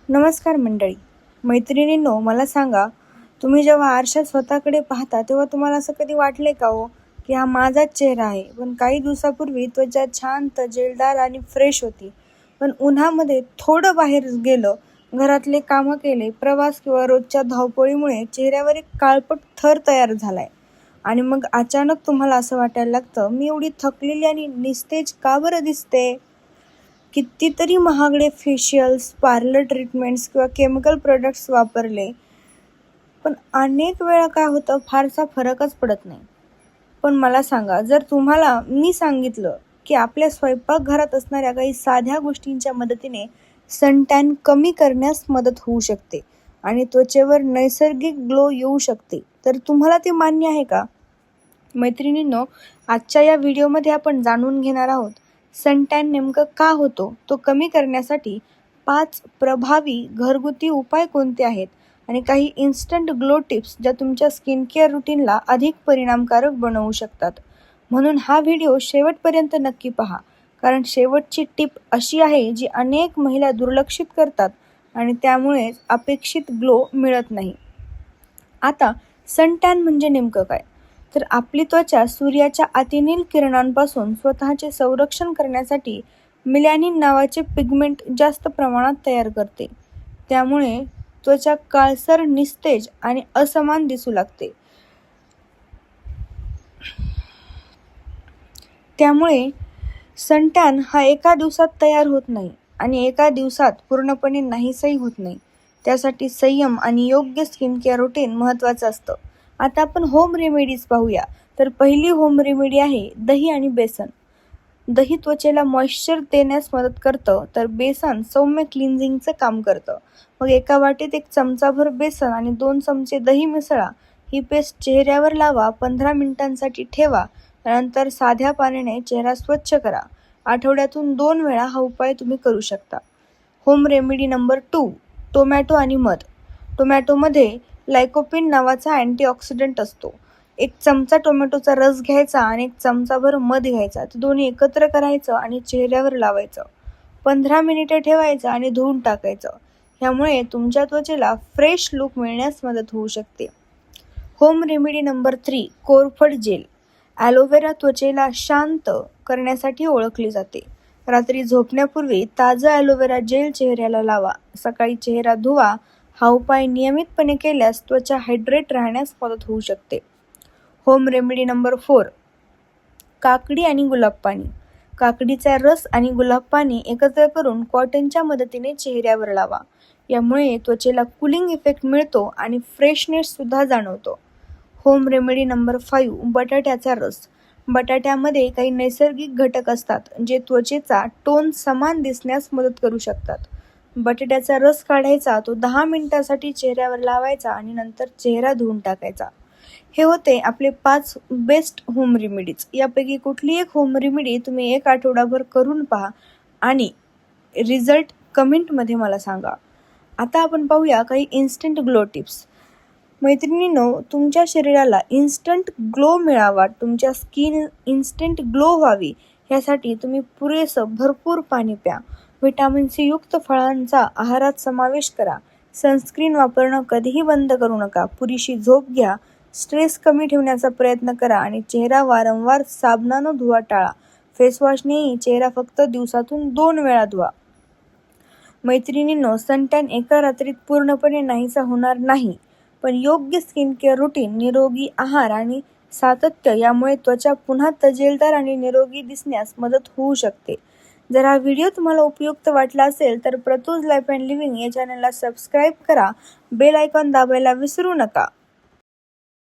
नमस्कार मंडळी. मैत्रिणींनो, मला सांगा, तुम्ही जेव्हा आरशात स्वतःकडे पाहता तेव्हा तुम्हाला असं कधी वाटले का हो की हा माझाच चेहरा आहे? पण काही दिवसापूर्वी त्वचा छान तजेलदार आणि फ्रेश होती, पण उन्हामध्ये थोडं बाहेर गेलं, घरातले कामं केले, प्रवास किंवा रोजच्या धावपळीमुळे चेहऱ्यावर एक काळपट थर तयार झालाय आणि मग अचानक तुम्हाला असं वाटायला लागतं, मी एवढी थकलेली आणि निस्तेज का बरं दिसते? कितीतरी महागडे फेशियल्स, पार्लर ट्रीटमेंट्स किंवा केमिकल प्रोडक्ट्स वापरले, पण अनेक वेळा काय होतं, फारसा फरकच पडत नाही. पण मला सांगा, जर तुम्हाला मी सांगितलं की आपल्या स्वयंपाकघरात असणाऱ्या काही साध्या गोष्टींच्या मदतीने सनटॅन कमी करण्यास मदत होऊ शकते आणि त्वचेवर नैसर्गिक ग्लो येऊ शकते, तर तुम्हाला ते मान्य आहे का? मैत्रिणींनो, आजच्या या व्हिडिओमध्ये आपण जाणून घेणार आहोत सनटॅन नेमकं का होतो, तो कमी करण्यासाठी 5 प्रभावी घरगुती उपाय कोणते आहेत आणि काही इन्स्टंट ग्लो टिप्स ज्या तुमच्या स्किन केअर रुटीनला अधिक परिणामकारक बनवू शकतात. म्हणून हा व्हिडिओ शेवटपर्यंत नक्की पहा, कारण शेवटची टिप अशी आहे जी अनेक महिला दुर्लक्षित करतात आणि त्यामुळे अपेक्षित ग्लो मिळत नाही. आता सनटॅन म्हणजे नेमकं काय? तर आपली त्वचा सूर्याच्या अतिनील किरणांपासून स्वतःचे संरक्षण करण्यासाठी मिलॅनिन नावाचे पिगमेंट जास्त प्रमाणात तयार करते. त्यामुळे त्वचा काळसर, निस्तेज आणि असमान दिसू लागते. त्यामुळे सनटॅन हा एका दिवसात तयार होत नाही आणि एका दिवसात पूर्णपणे नाहीसही होत नाही. त्यासाठी संयम आणि योग्य स्किन केअर रुटीन महत्त्वाचं असतं. आता आपण होम रेमेडीज पाहूया. तर पहिली होम रेमेडी आहे दही आणि बेसन. दही त्वचेला मॉइश्चर देण्यास मदत करतं, तर बेसन सौम्य क्लिन्झिंगचं काम करतं. मग एका वाटीत 1 चमचाभर बेसन आणि 2 चमचे दही मिसळा. ही पेस्ट चेहऱ्यावर लावा, 15 मिनिटांसाठी ठेवा. त्यानंतर साध्या पाण्याने चेहरा स्वच्छ करा. आठवड्यातून 2 वेळा हा उपाय तुम्ही करू शकता. होम रेमेडी नंबर 2, टोमॅटो आणि मध. टोमॅटोमध्ये लायकोपीन नावाचा अँटीऑक्सिडंट असतो. 1 चमचा टोमॅटोचा रस घ्यायचा आणि 1 चमचाभर मध घ्यायचा. ते दोन्ही एकत्र करायचं आणि चेहऱ्यावर लावायचं. 15 मिनिटे ठेवायचं आणि धुवून टाकायचं. ह्यामुळे तुमच्या त्वचेला फ्रेश लुक मिळण्यास मदत होऊ शकते. होम रेमेडी नंबर 3, कोरफड जेल. ॲलोवेरा त्वचेला शांत करण्यासाठी ओळखली जाते. रात्री झोपण्यापूर्वी ताजं ॲलोवेरा जेल चेहऱ्याला लावा. सकाळी चेहरा धुवा. हा उपाय नियमितपणे केल्यास त्वचा हायड्रेट राहण्यास मदत होऊ शकते. होम रेमेडी नंबर 4, काकडी आणि गुलाब पाणी. काकडीचा रस आणि गुलाब पाणी एकत्र करून कॉटनच्या मदतीने चेहऱ्यावर लावा. यामुळे त्वचेला कूलिंग इफेक्ट मिळतो आणि फ्रेशनेस सुद्धा जाणवतो. होम रेमेडी नंबर 5, बटाट्याचा रस. बटाट्यामध्ये काही नैसर्गिक घटक असतात जे त्वचेचा टोन समान दिसण्यास मदत करू शकतात. बटाट्याचा रस काढायचा, तो 10 मिनिटांसाठी चेहऱ्यावर लावायचा आणि नंतर चेहरा धुवून टाकायचा. हे होते आपले 5 बेस्ट होम रेमेडीज. यापैकी कुठली एक होम रेमेडी तुम्ही 1 आठवडाभर करून पहा आणि रिझल्ट कमेंटमध्ये मला सांगा. आता आपण पाहूया काही इन्स्टंट ग्लो टिप्स. मैत्रिणींनो, तुमच्या शरीराला इन्स्टंट ग्लो मिळावा, तुमच्या स्किन इन्स्टंट ग्लो व्हावी, यासाठी तुम्ही पुरेसं भरपूर पाणी प्या. व्हिटॅमिन सी युक्त फळांचा आहारात समावेश करा. सनस्क्रीन वापरणं कधीही बंद करू नका. पुरेशी झोप घ्या. स्ट्रेस कमी ठेवण्याचा प्रयत्न करा आणि चेहरा वारंवार साबणानं धुवा टाळा. फेसवॉशनेही चेहरा फक्त दिवसातून 2 वेळा धुवा. मैत्रिणींनो, सनटॅन एका रात्रीत पूर्णपणे नाहीसा होणार नाही, पण योग्य स्किन केअर रुटीन, निरोगी आहार आणि सातत्य यामुळे त्वचा पुन्हा तजेलदार आणि निरोगी दिसण्यास मदत होऊ शकते. जर हा व्हिडिओ तुम्हाला उपयुक्त वाटला असेल तर प्रतूज लाईफ अँड लिव्हिंग या चॅनलला सबस्क्राईब करा. बेल आयकॉन दाबायला विसरू नका.